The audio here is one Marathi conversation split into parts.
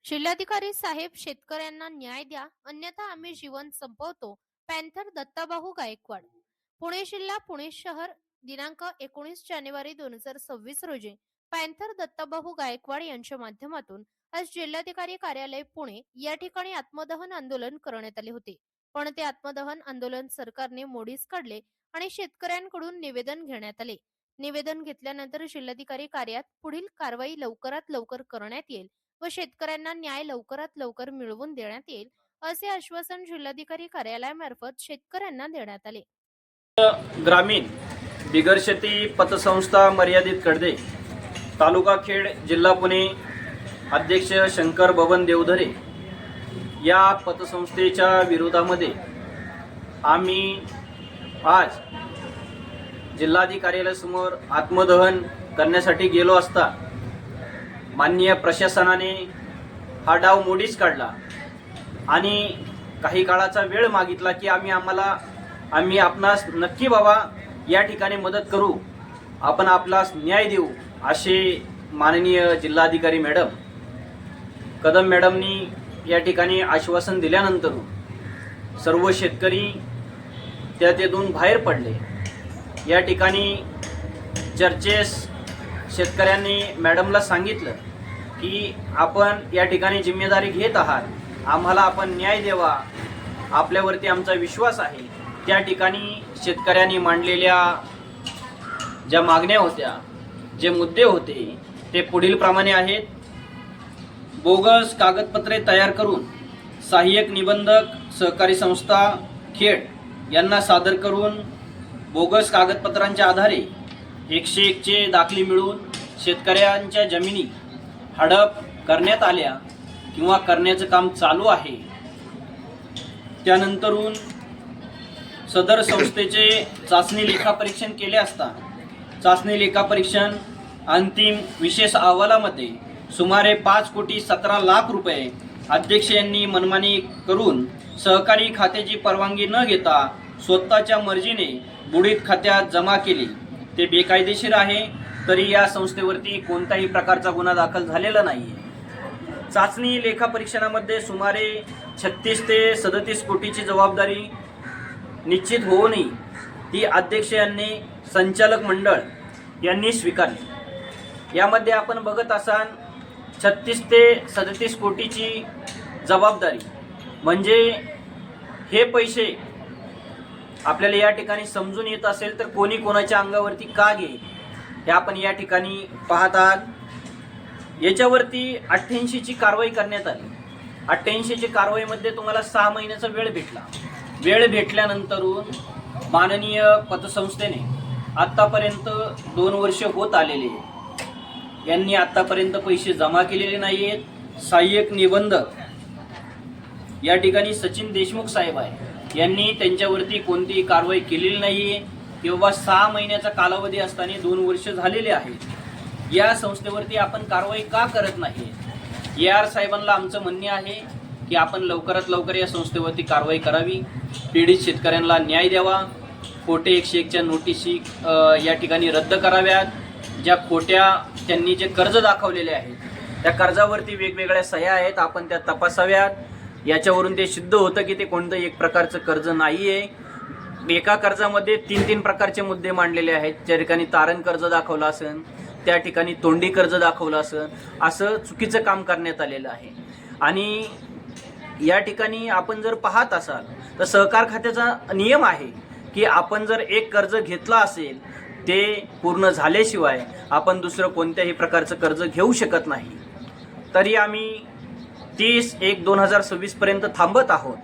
जिल्हाधिकारी साहेब, शेतकऱ्यांना न्याय द्या, अन्यथा आम्ही जीवन संपवतो. पॅन्थर दत्ताभाऊ गायकवाड. पुणे जिल्हा, पुणे शहर, दिनांक 19 जानेवारी 2026 रोजी पॅन्थर दत्ताभाऊ गायकवाड यांच्या माध्यमातून आज जिल्हाधिकारी कार्यालय पुणे या ठिकाणी आत्मदहन आंदोलन करण्यात आले होते. पण ते आत्मदहन आंदोलन सरकारने मोडीस काढले आणि शेतकऱ्यांकडून निवेदन घेण्यात आले. निवेदन घेतल्यानंतर जिल्हाधिकारी कार्यालयात पुढील कारवाई लवकरात लवकर करण्यात येईल व शेतकऱ्यांना न्याय लवकरात लवकर मिळवून देण्यात येईल असे आश्वासन जिल्हाधिकारी कार्यालयामार्फत शेतकऱ्यांना देण्यात आले. ग्रामीण बिगर शेती पतसंस्था मर्यादित कडदे, तालुका खेड, जिल्हा पुणे, अध्यक्ष शंकर बबन देवधरे या पतसंस्थेच्या विरोधामध्ये आम्ही आज जिल्हाधिकारी कार्यालयासमोर आत्मदहन करण्यासाठी गेलो असता माननीय प्रशासनाने हा डाव मोडीस काढला आणि काही काळाचा वेळ मागितला की आम्ही आपणास नक्की बाबा या ठिकाणी मदत करू, आपण आपल्यास न्याय देऊ असे माननीय जिल्हाधिकारी मॅडम कदम मॅडमनी या ठिकाणी आश्वासन दिल्यानंतर सर्व शेतकरी त्यातून बाहेर पडले. या ठिकाणी चर्चेस शेतकऱ्यांनी मॅडमला सांगितलं की आपण या ठिकाणी जिम्मेदारी घेत आहात, आम्हाला आपण न्याय द्यावा, आपल्यावरती आमचा विश्वास आहे. त्या ठिकाणी शेतकऱ्यांनी मांडलेल्या ज्या मागण्या होत्या, जे मुद्दे होते ते पुढील प्रमाणे आहेत. बोगस कागदपत्रे तयार करून सहाय्यक निबंधक सहकारी संस्था खेड यांना सादर करून बोगस कागदपत्रांच्या आधारे 101 चे दाखले मिळून शेतकऱ्यांच्या जमिनी हडप करण्यात आल्या किंवा करण्याचं काम चालू आहे. त्यानंतरून सदर संस्थेचे चाचणी लेखापरीक्षण केले असता चाचणी लेखापरीक्षण अंतिम विशेष अहवालामध्ये सुमारे 5,17,00,000 रुपये अध्यक्ष यांनी मनमानी करून सहकारी खात्याची परवानगी न घेता स्वतःच्या मर्जीने बुडीत खात्यात जमा केली. ते बेकायदेशीर आहे. तरी या संस्थेवरती कोणताही प्रकारचा गुन्हा दाखल झालेला नाही. चाचणी लेखापरीक्षणामध्ये सुमारे 36 ते 37 कोटीची जबाबदारी निश्चित होऊनही ती अध्यक्ष यांनी संचालक मंडळ यांनी स्वीकारली. यामध्ये आपण बघत असाल 36 ते 37 कोटीची जबाबदारी म्हणजे हे पैसे आपल्याला या ठिकाणी समजून येत असेल तर कोणी कोणाच्या अंगावरती का घेईल हे आपण या ठिकाणी पाहत आहात. याच्यावरती 88 ची कारवाई करण्यात आली. 88 ची कारवाईमध्ये तुम्हाला 6 महिन्याचा वेळ भेटला. वेळ भेटल्यानंतरून माननीय पतसंस्थेने आत्तापर्यंत 2 वर्ष होत आलेले यांनी आत्तापर्यंत पैसे जमा केलेले नाही आहेत. सहाय्यक निबंधक या ठिकाणी सचिन देशमुख साहेब आहे, यांनी त्यांच्यावरती कोणतीही कारवाई केलेली नाही आहे किंवा 6 महिन्याचा कालावधी असताना 2 वर्ष झालेले आहेत. या संस्थेवरती आपण कारवाई का करत नाही? AR साहेबांना आमचं म्हणणे आहे की आपण लवकरात लवकर या संस्थेवरती कारवाई करावी, पीडित शेतकऱ्यांना न्याय द्यावा, खोटे 101 च्या नोटिसी या ठिकाणी रद्द कराव्यात. ज्या खोट्या त्यांनी जे कर्ज दाखवलेले आहेत त्या कर्जावरती वेगवेगळ्या सह्या आहेत, आपण त्या तपासाव्यात. याच्यावरून ते सिद्ध होतं की ते कोणतं एक प्रकारचं कर्ज नाही आहे. एका कर्जामध्ये 3 प्रकारचे मुद्दे मांडलेले आहेत. ज्या ठिकाणी तारण कर्ज दाखवलं असेल, त्या ठिकाणी तोंडी कर्ज दाखवलं असेल, असं चुकीचं काम करण्यात आलेलं आहे. आणि या ठिकाणी आपण जर पाहत असाल तर सहकार खात्याचा नियम आहे की आपण जर एक कर्ज घेतला असेल ते पूर्ण झाल्याशिवाय आपण दुसरं कोणत्याही प्रकारचं कर्ज घेऊ शकत नाही. तरी आम्ही 30/1/2026 पर्यंत थांबत आहोत.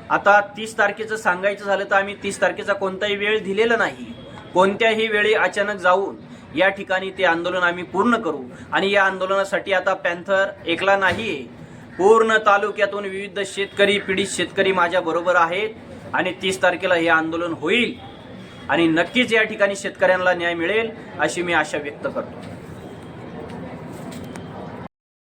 आता 30 तारखेचं सांगायचं झालं तर आम्ही 30 तारखेचा कोणताही वेळ दिलेला नाही. कोणत्याही वेळी अचानक जाऊन या ठिकाणी ते आंदोलन आम्ही पूर्ण करू. आणि या आंदोलनासाठी आता पॅन्थर एकला नाही, पूर्ण तालुक्यातून विविध शेतकरी, पीडित शेतकरी माझ्या बरोबर आहेत. आणि 30 तारखेला हे आंदोलन होईल आणि नक्कीच या ठिकाणी शेतकऱ्यांना न्याय मिळेल अशी मी आशा व्यक्त करतो.